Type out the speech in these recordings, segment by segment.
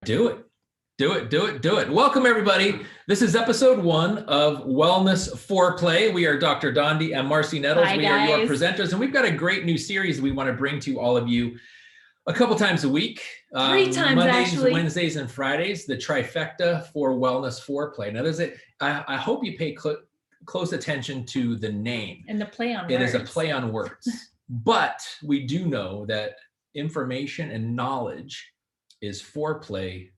Do it. Do it, do it, do it. Welcome, everybody. This is episode 1 of Wellness Foreplay. We are Dr. Dondi and Marcy Nettles. Hi, we guys. are your presenters, and we've got a great new series we want to bring to all of you a couple times a week. 3 times, Mondays, actually. Wednesdays, and Fridays, the trifecta for Wellness Foreplay. Now, I hope you pay close attention to the name. And the play on words. It is a play on words. But we do know that information and knowledge is foreplay,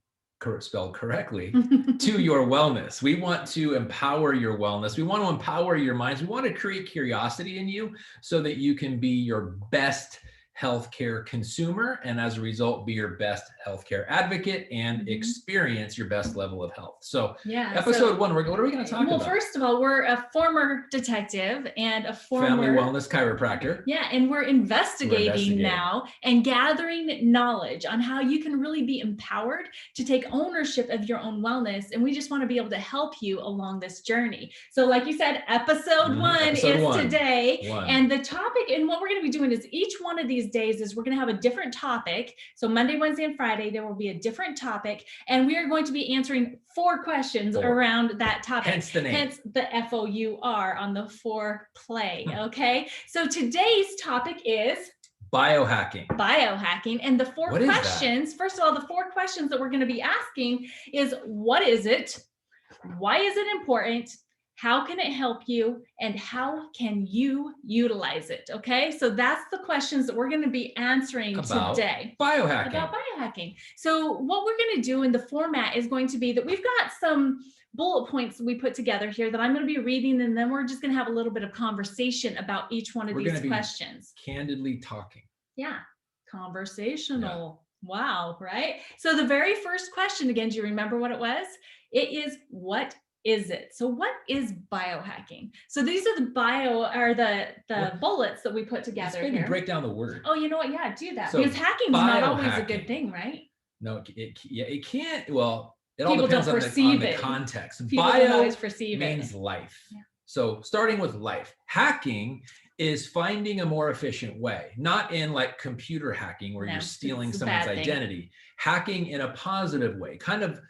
spelled correctly, to your wellness. We want to empower your wellness. We want to empower your minds. We want to create curiosity in you so that you can be your best healthcare consumer, and as a result, be your best healthcare advocate and experience your best level of health. So episode 1, what are we going to talk about? Well, first of all, we're a former detective and a former family wellness chiropractor. Yeah, and we're investigating now and gathering knowledge on how you can really be empowered to take ownership of your own wellness. And we just want to be able to help you along this journey. So like you said, episode 1 is today. And the topic and what we're going to be doing is each one of these days is we're going to have a different topic. So Monday, Wednesday, and Friday, there will be a different topic. And we are going to be answering 4 questions around that topic. Hence the name. Hence the FOUR on the foreplay. Okay. So today's topic is biohacking. Biohacking. And the 4 questions, first of all, the 4 questions that we're going to be asking is, what is it? Why is it important? How can it help you? And how can you utilize it? Okay, so that's the questions that we're going to be answering today. Biohacking. About biohacking. So what we're going to do in the format is going to be that we've got some bullet points we put together here that I'm going to be reading, and then we're just going to have a little bit of conversation about each one of these questions. Candidly talking. Yeah, conversational. Yeah. Wow, right? So the very first question, again, do you remember what it was? It is, what is it? So what is biohacking? So these are the bullets that we put together here. Break down the word. Oh, you know what? Yeah, do that. So because hacking is not always a good thing, right? No, it can't. Well, it People all depends on the context. Bio means life. Yeah. So starting with life, hacking is finding a more efficient way, not in like computer hacking where you're stealing someone's identity. Hacking in a positive way, kind of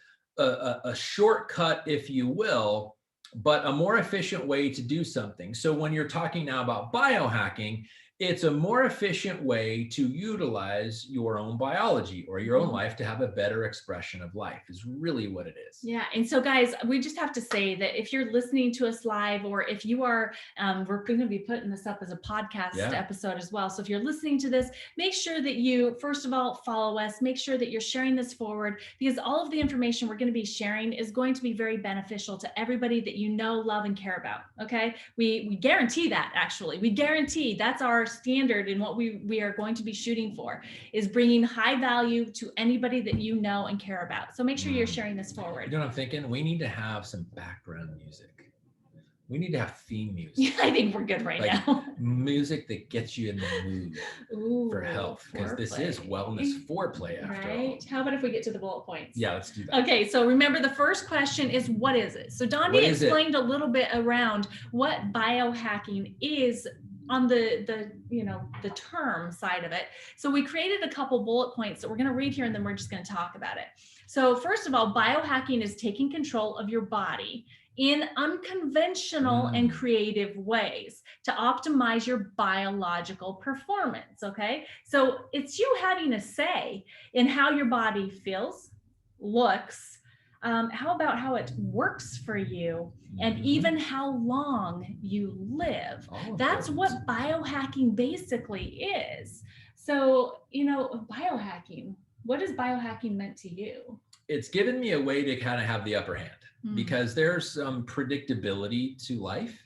a shortcut, if you will, but a more efficient way to do something. So when you're talking now about biohacking, it's a more efficient way to utilize your own biology or your own life to have a better expression of life is really what it is. Yeah. And so guys, we just have to say that if you're listening to us live, or if you are, we're going to be putting this up as a podcast episode as well. So if you're listening to this, make sure that you, first of all, follow us, make sure that you're sharing this forward, because all of the information we're going to be sharing is going to be very beneficial to everybody that you know, love, and care about. Okay. We guarantee that, actually. We guarantee that's our standard, and what we are going to be shooting for is bringing high value to anybody that you know and care about. So make sure you're sharing this forward. You know what I'm thinking? We need to have some background music. We need to have theme music. Yeah, I think we're good now. Music that gets you in the mood for health, because this is wellness foreplay after all. How about if we get to the bullet points? Yeah, let's do that. Okay, so remember the first question is, what is it? So Dondi explained a little bit around what biohacking is on the term side of it. So we created a couple bullet points that we're going to read here, and then we're just going to talk about it. So first of all, biohacking is taking control of your body in unconventional and creative ways to optimize your biological performance. Okay. So it's you having a say in how your body feels, looks, how about how it works for you, and even how long you live. That's what biohacking basically is. So, biohacking, what is biohacking meant to you? It's given me a way to kind of have the upper hand, because there's some predictability to life.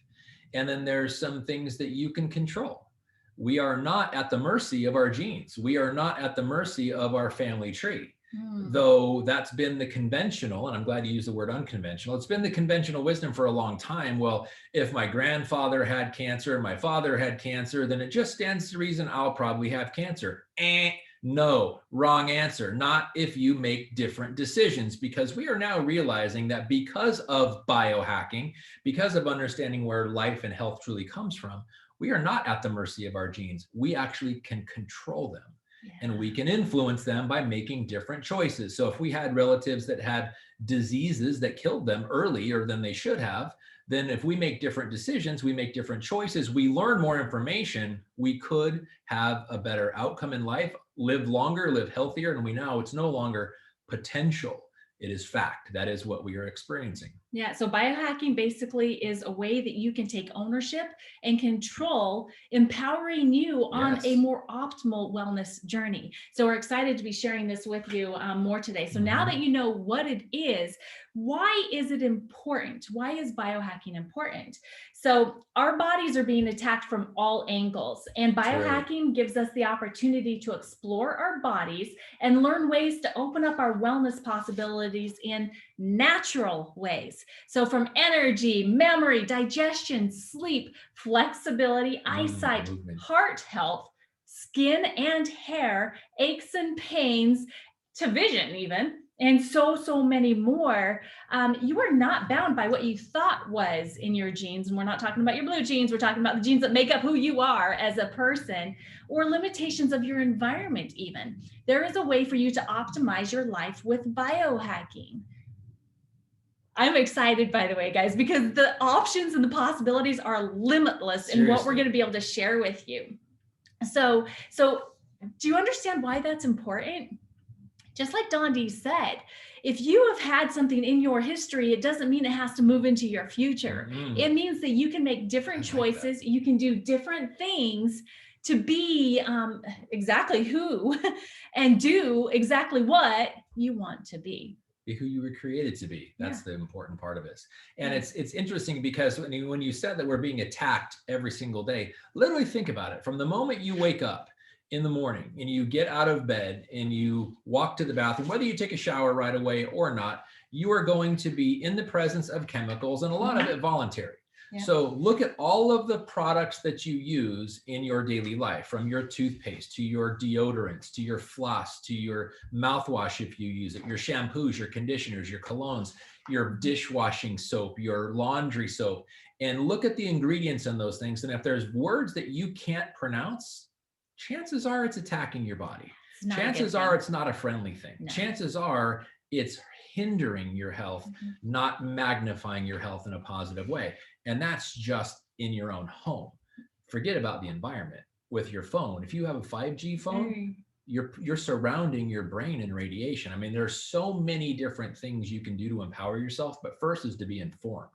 And then there's some things that you can control. We are not at the mercy of our genes. We are not at the mercy of our family tree. Though that's been the conventional, and I'm glad you used the word unconventional, it's been the conventional wisdom for a long time. Well, if my grandfather had cancer, my father had cancer, then it just stands to reason I'll probably have cancer. No, wrong answer. Not if you make different decisions, because we are now realizing that because of biohacking, because of understanding where life and health truly comes from, we are not at the mercy of our genes. We actually can control them. and we can influence them by making different choices. So if we had relatives that had diseases that killed them earlier than they should have, then if we make different decisions, we make different choices, we learn more information, we could have a better outcome in life, live longer, live healthier. And we know it's no longer potential. It is fact. That is what we are experiencing. Yeah. So biohacking basically is a way that you can take ownership and control, empowering you on a more optimal wellness journey. So we're excited to be sharing this with you more today. So now that you know what it is, why is it important? Why is biohacking important? So our bodies are being attacked from all angles, and biohacking gives us the opportunity to explore our bodies and learn ways to open up our wellness possibilities in natural ways. So from energy, memory, digestion, sleep, flexibility, eyesight, heart health, skin and hair, aches and pains, to vision even, and so many more. You are not bound by what you thought was in your genes. And we're not talking about your blue genes. We're talking about the genes that make up who you are as a person, or limitations of your environment even. There is a way for you to optimize your life with biohacking. I'm excited, by the way, guys, because the options and the possibilities are limitless in what we're going to be able to share with you. So do you understand why that's important? Just like Dondi said, if you have had something in your history, it doesn't mean it has to move into your future. It means that you can make different choices. You can do different things to be exactly who and do exactly what you want to be. Be who you were created to be. That's the important part of it. And it's interesting because when you said that we're being attacked every single day, literally think about it. From the moment you wake up in the morning and you get out of bed and you walk to the bathroom, whether you take a shower right away or not, you are going to be in the presence of chemicals, and a lot of it voluntary. So look at all of the products that you use in your daily life, from your toothpaste to your deodorants, to your floss, to your mouthwash if you use it, your shampoos, your conditioners, your colognes, your dishwashing soap, your laundry soap, and look at the ingredients in those things. And if there's words that you can't pronounce, chances are it's attacking your body. Chances are it's not a friendly thing. Chances are it's hindering your health, not magnifying your health in a positive way. And that's just in your own home. Forget about the environment with your phone. If you have a 5G phone, you're surrounding your brain in radiation. I mean, there's so many different things you can do to empower yourself, but first is to be informed.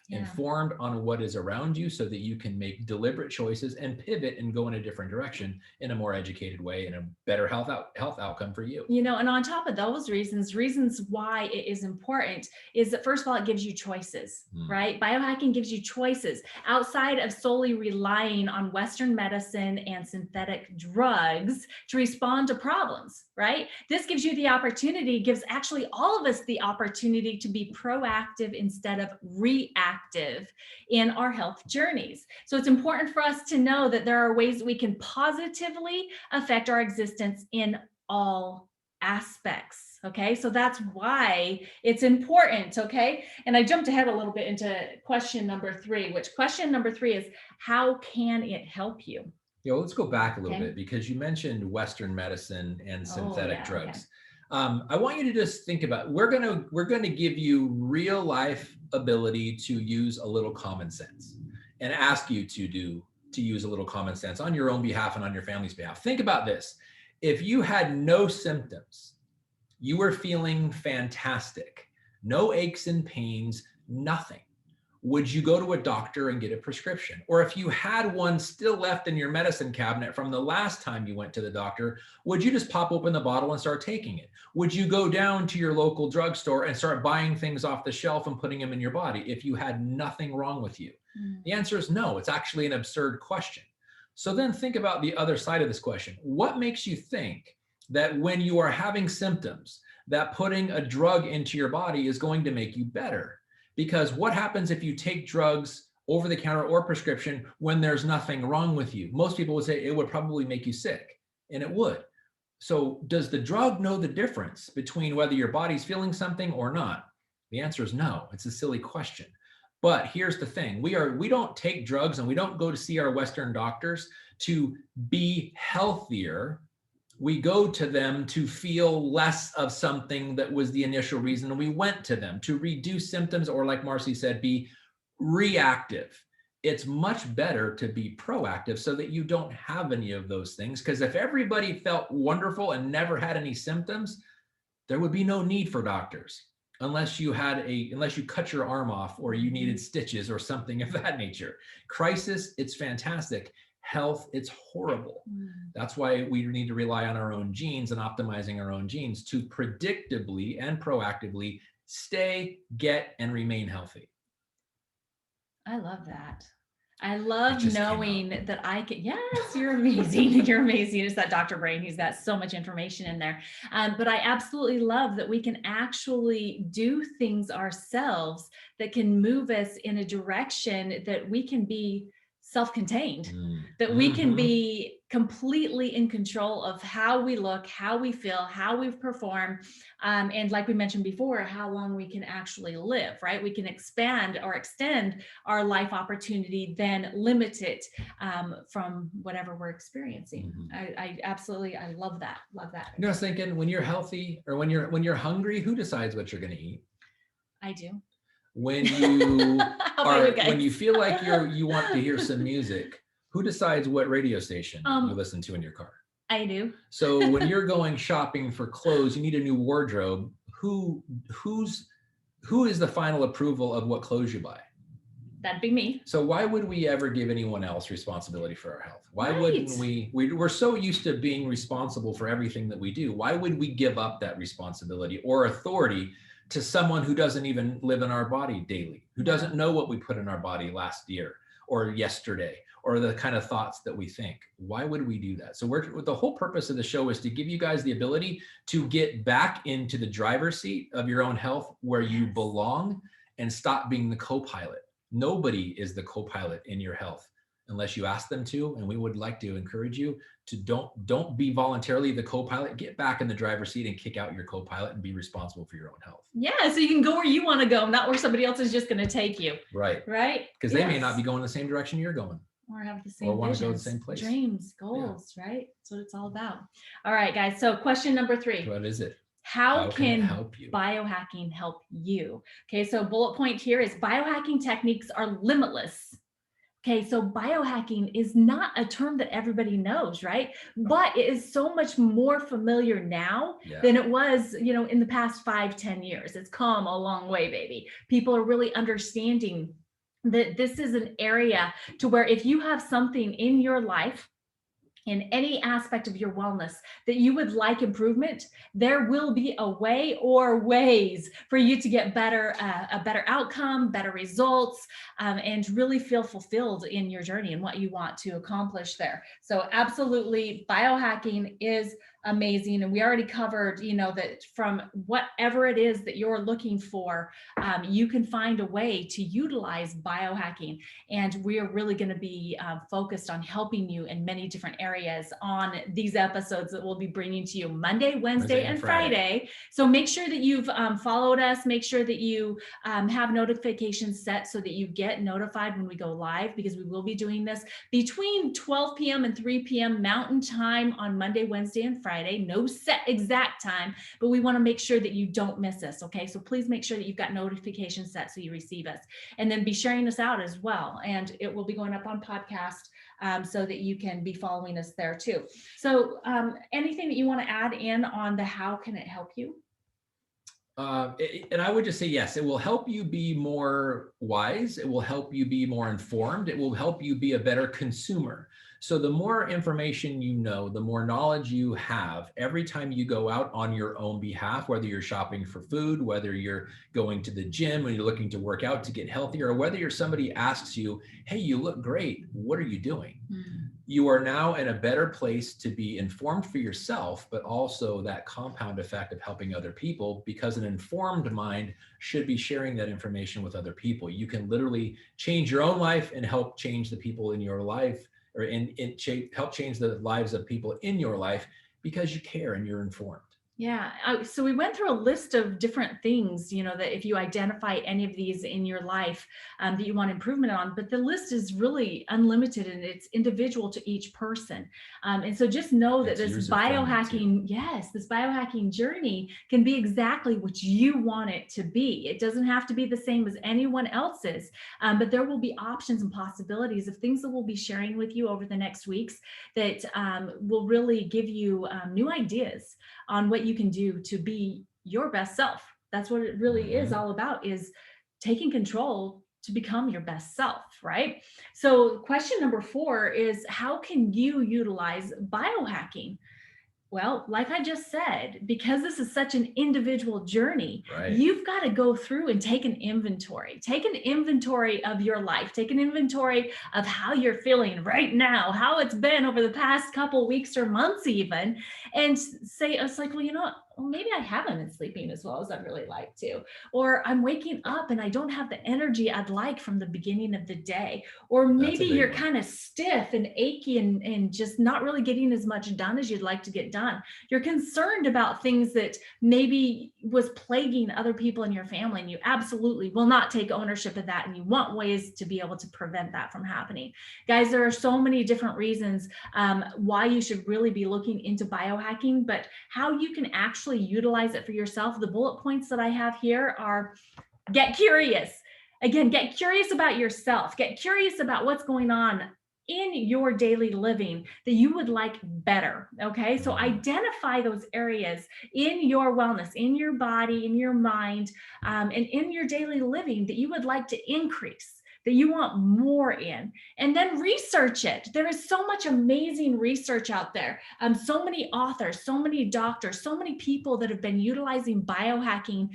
Informed on what is around you so that you can make deliberate choices and pivot and go in a different direction in a more educated way and a better health outcome for you. You know, and on top of those reasons why it is important is that, first of all, it gives you choices, right? Biohacking gives you choices outside of solely relying on Western medicine and synthetic drugs to respond to problems, right? This gives you the opportunity, gives actually all of us the opportunity to be proactive instead of reactive in our health journeys. So it's important for us to know that there are ways that we can positively affect our existence in all aspects. Okay, so that's why it's important. Okay, and I jumped ahead a little bit into question number 3, which question number 3 is, how can it help you? Let's go back a little bit, because you mentioned Western medicine and synthetic drugs. I want you to just think about, we're going to give you real life ability to use a little common sense and ask you to use a little common sense on your own behalf and on your family's behalf. Think about this. If you had no symptoms, you were feeling fantastic, no aches and pains, nothing, would you go to a doctor and get a prescription? Or if you had one still left in your medicine cabinet from the last time you went to the doctor, would you just pop open the bottle and start taking it? Would you go down to your local drugstore and start buying things off the shelf and putting them in your body if you had nothing wrong with you? The answer is no. It's actually an absurd question. So then think about the other side of this question. What makes you think that when you are having symptoms, that putting a drug into your body is going to make you better? Because what happens if you take drugs over the counter or prescription when there's nothing wrong with you? Most people would say it would probably make you sick, and it would. So does the drug know the difference between whether your body's feeling something or not? The answer is no. It's a silly question. But here's the thing. We don't take drugs and we don't go to see our Western doctors to be healthier. We go to them to feel less of something that was the initial reason we went to them, to reduce symptoms, or like Marcy said, be reactive. It's much better to be proactive so that you don't have any of those things. Because if everybody felt wonderful and never had any symptoms, there would be no need for doctors unless you cut your arm off or you needed stitches or something of that nature. Crisis, it's fantastic. Health, it's horrible. That's why we need to rely on our own genes and optimizing our own genes to predictably and proactively stay, get, and remain healthy. I love that. I love knowing that I can, yes, you're amazing. You're amazing. It's that Dr. Brain. He's got so much information in there. But I absolutely love that we can actually do things ourselves that can move us in a direction that we can be self-contained, that we can be completely in control of how we look, how we feel, how we perform. And like we mentioned before, how long we can actually live, right? We can expand or extend our life opportunity, then limit it from whatever we're experiencing. I absolutely, I love that. Love that. You know, I was thinking, when you're healthy or when you're hungry, who decides what you're going to eat? I do. When you feel like you want to hear some music, who decides what radio station you listen to in your car? I do. So when you're going shopping for clothes, you need a new wardrobe. Who is the final approval of what clothes you buy? That'd be me. So why would we ever give anyone else responsibility for our health? Why wouldn't we're so used to being responsible for everything that we do. Why would we give up that responsibility or authority to someone who doesn't even live in our body daily, who doesn't know what we put in our body last year or yesterday, or the kind of thoughts that we think? Why would we do that? So the whole purpose of the show is to give you guys the ability to get back into the driver's seat of your own health where you belong and stop being the co-pilot. Nobody is the co-pilot in your health unless you ask them to. And we would like to encourage you to don't be voluntarily the co-pilot. Get back in the driver's seat and kick out your co-pilot and be responsible for your own health. Yeah, so you can go where you want to go, not where somebody else is just going to take you. Right. Because they may not be going the same direction you're going. Or have the same or want visions, to go to the same place. Dreams, goals, right? That's what it's all about. All right, guys. So question number 3. What is it? How can biohacking help you? Okay, so bullet point here is biohacking techniques are limitless. Okay, so biohacking is not a term that everybody knows, right? But it is so much more familiar now than it was, in the past 5-10 years. It's come a long way, baby. People are really understanding that this is an area to where if you have something in your life, in any aspect of your wellness that you would like improvement, there will be a way or ways for you to get a better outcome, better results, and really feel fulfilled in your journey and what you want to accomplish there. So absolutely, biohacking is amazing. And we already covered, that from whatever it is that you're looking for, you can find a way to utilize biohacking. And we are really going to be focused on helping you in many different areas on these episodes that we'll be bringing to you Monday, Wednesday, and Friday. So make sure that you've followed us. Make sure that you have notifications set so that you get notified when we go live, because we will be doing this between 12 p.m. and 3 p.m. Mountain Time on Monday, Wednesday, and Friday. No set exact time, but we want to make sure that you don't miss us. Okay, so please make sure that you've got notifications set so you receive us, and then be sharing us out as well. And it will be going up on podcast so that you can be following us there too. So anything that you want to add in on the how can it help you? And I would just say, yes, it will help you be more wise. It will help you be more informed. It will help you be a better consumer. So the more information you know, the more knowledge you have every time you go out on your own behalf, whether you're shopping for food, whether you're going to the gym and you're looking to work out to get healthier, or whether somebody asks you, hey, you look great, what are you doing? You are now in a better place to be informed for yourself, but also that compound effect of helping other people, because an informed mind should be sharing that information with other people. You can literally change your own life and help change the people in your life, or help change the lives of people in your life, because you care and you're informed. Yeah. So we went through a list of different things, that if you identify any of these in your life that you want improvement on, but the list is really unlimited and it's individual to each person. And so just know that this biohacking, this biohacking journey can be exactly what you want it to be. It doesn't have to be the same as anyone else's, but there will be options and possibilities of things that we'll be sharing with you over the next weeks that will really give you new ideas on what you can do to be your best self. That's what it really is all about, is taking control to become your best self, right? So question number 4 is, how can you utilize biohacking? Well, like I just said, because this is such an individual journey, you've got to go through and take an inventory. Take an inventory of your life. Take an inventory of how you're feeling right now, how it's been over the past couple weeks or months even, and say, it's like, well, you know what? Well, maybe I haven't been sleeping as well as I'd really like to, or I'm waking up and I don't have the energy I'd like from the beginning of the day, or maybe you're kind of stiff and achy and just not really getting as much done as you'd like to get done. You're concerned about things that maybe was plaguing other people in your family, and you absolutely will not take ownership of that, and you want ways to be able to prevent that from happening. Guys, there are so many different reasons why you should really be looking into biohacking, but how you can actually utilize it for yourself. The bullet points that I have here are: get curious. Again, get curious about yourself. Get curious about what's going on in your daily living that you would like better. Okay. So identify those areas in your wellness, in your body, in your mind, and in your daily living that you would like to increase, that you want more in, and then research it. There is so much amazing research out there. So many authors, so many doctors, so many people that have been utilizing biohacking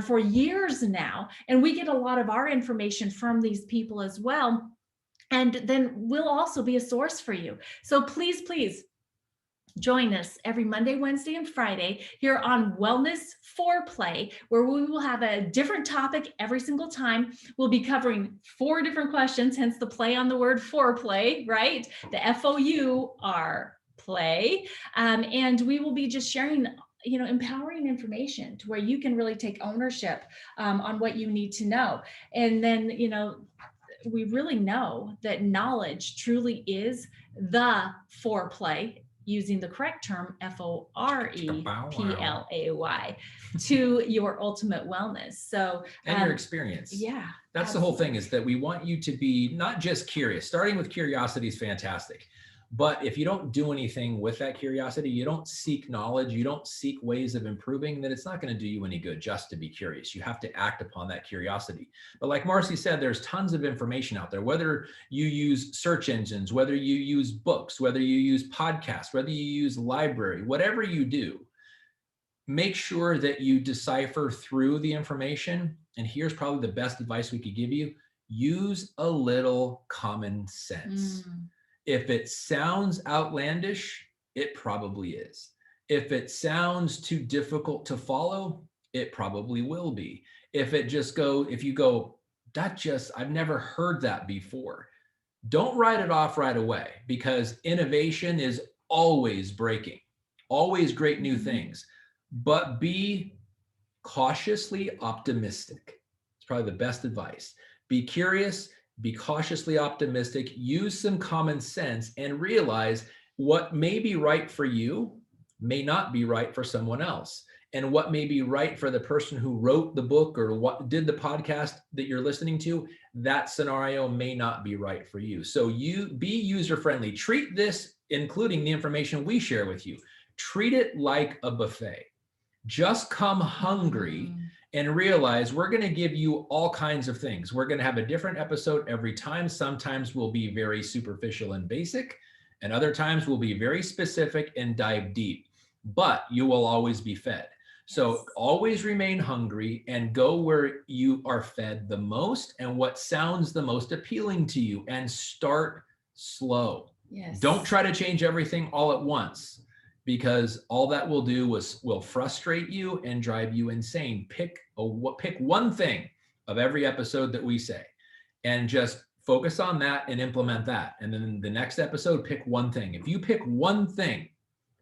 for years now. And we get a lot of our information from these people as well. And then we'll also be a source for you. So please, please, join us every Monday, Wednesday, and Friday here on Wellness Foreplay, where we will have a different topic every single time. We'll be covering 4 different questions, hence the play on the word foreplay, right? The F-O-U-R play. And we will be just sharing empowering information to where you can really take ownership on what you need to know. And then, we really know that knowledge truly is the foreplay, using the correct term, Foreplay, to your ultimate wellness. So, and your experience. Yeah. That's absolutely the whole thing, is that we want you to be not just curious. Starting with curiosity is fantastic. But if you don't do anything with that curiosity, you don't seek knowledge, you don't seek ways of improving, then it's not going to do you any good just to be curious. You have to act upon that curiosity. But like Marcy said, there's tons of information out there, whether you use search engines, whether you use books, whether you use podcasts, whether you use library, whatever you do, make sure that you decipher through the information. And here's probably the best advice we could give you: use a little common sense. If it sounds outlandish, it probably is. If it sounds too difficult to follow, it probably will be. If you go, I've never heard that before, don't write it off right away, because innovation is always breaking, always great new things, but be cautiously optimistic. It's probably the best advice. Be curious, be cautiously optimistic, use some common sense, and realize what may be right for you may not be right for someone else. And what may be right for the person who wrote the book or what did the podcast that you're listening to, that scenario may not be right for you. So you be user-friendly. Treat this, including the information we share with you, treat it like a buffet. Just come hungry and realize we're going to give you all kinds of things. We're going to have a different episode every time. Sometimes we'll be very superficial and basic, and other times we'll be very specific and dive deep, but you will always be fed. So always remain hungry and go where you are fed the most and what sounds the most appealing to you, and start slow. Don't try to change everything all at once, because all that will do will frustrate you and drive you insane. Pick one thing of every episode that we say and just focus on that and implement that. And then the next episode, pick one thing. If you pick one thing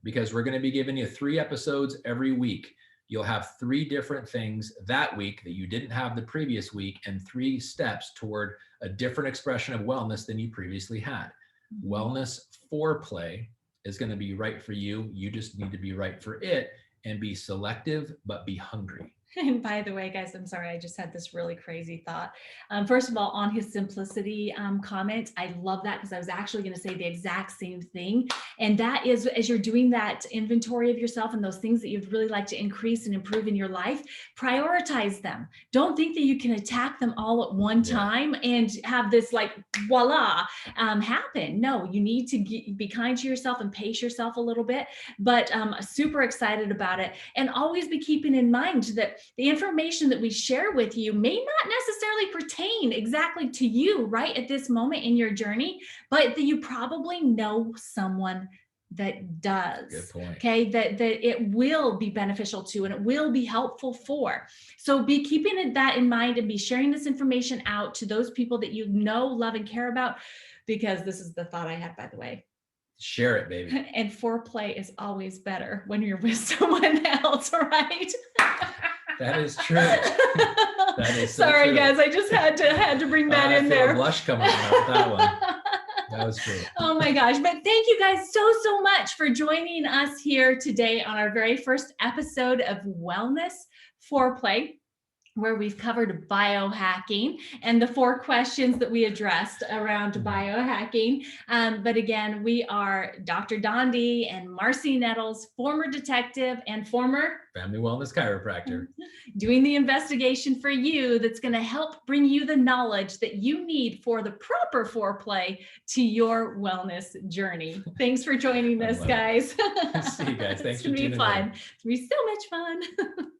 because we're going to be giving you 3 episodes every week. You'll have 3 different things that week that you didn't have the previous week, and 3 steps toward a different expression of wellness than you previously had. Wellness foreplay is going to be right for you. You just need to be right for it, and be selective, but be hungry. And by the way, guys, I'm sorry, I just had this really crazy thought. First of all, on his simplicity comment, I love that, because I was actually going to say the exact same thing. And that is, as you're doing that inventory of yourself and those things that you'd really like to increase and improve in your life, prioritize them. Don't think that you can attack them all at one time and have this like voila happen. No, you need to be kind to yourself and pace yourself a little bit, but super excited about it. And always be keeping in mind that the information that we share with you may not necessarily pertain exactly to you right at this moment in your journey, but that you probably know someone that does. Good point. Okay, that it will be beneficial to and it will be helpful for. So be keeping that in mind and be sharing this information out to those people that you know, love, and care about, because this is the thought I had, by the way. Share it, baby. And foreplay is always better when you're with someone else, right? That is true. That is so sorry, true. Guys, I just had to bring that in there. I feel a blush coming out with that one. That was true. Oh my gosh. But thank you guys so much for joining us here today on our very first episode of Wellness Foreplay, where we've covered biohacking and the 4 questions that we addressed around biohacking. But again, we are Dr. Dondi and Marcy Nettles, former detective and former family wellness chiropractor, doing the investigation for you that's going to help bring you the knowledge that you need for the proper foreplay to your wellness journey. Thanks for joining us, guys. See you guys. Thanks for tuning in. It's going to be fun. It's going to be so much fun.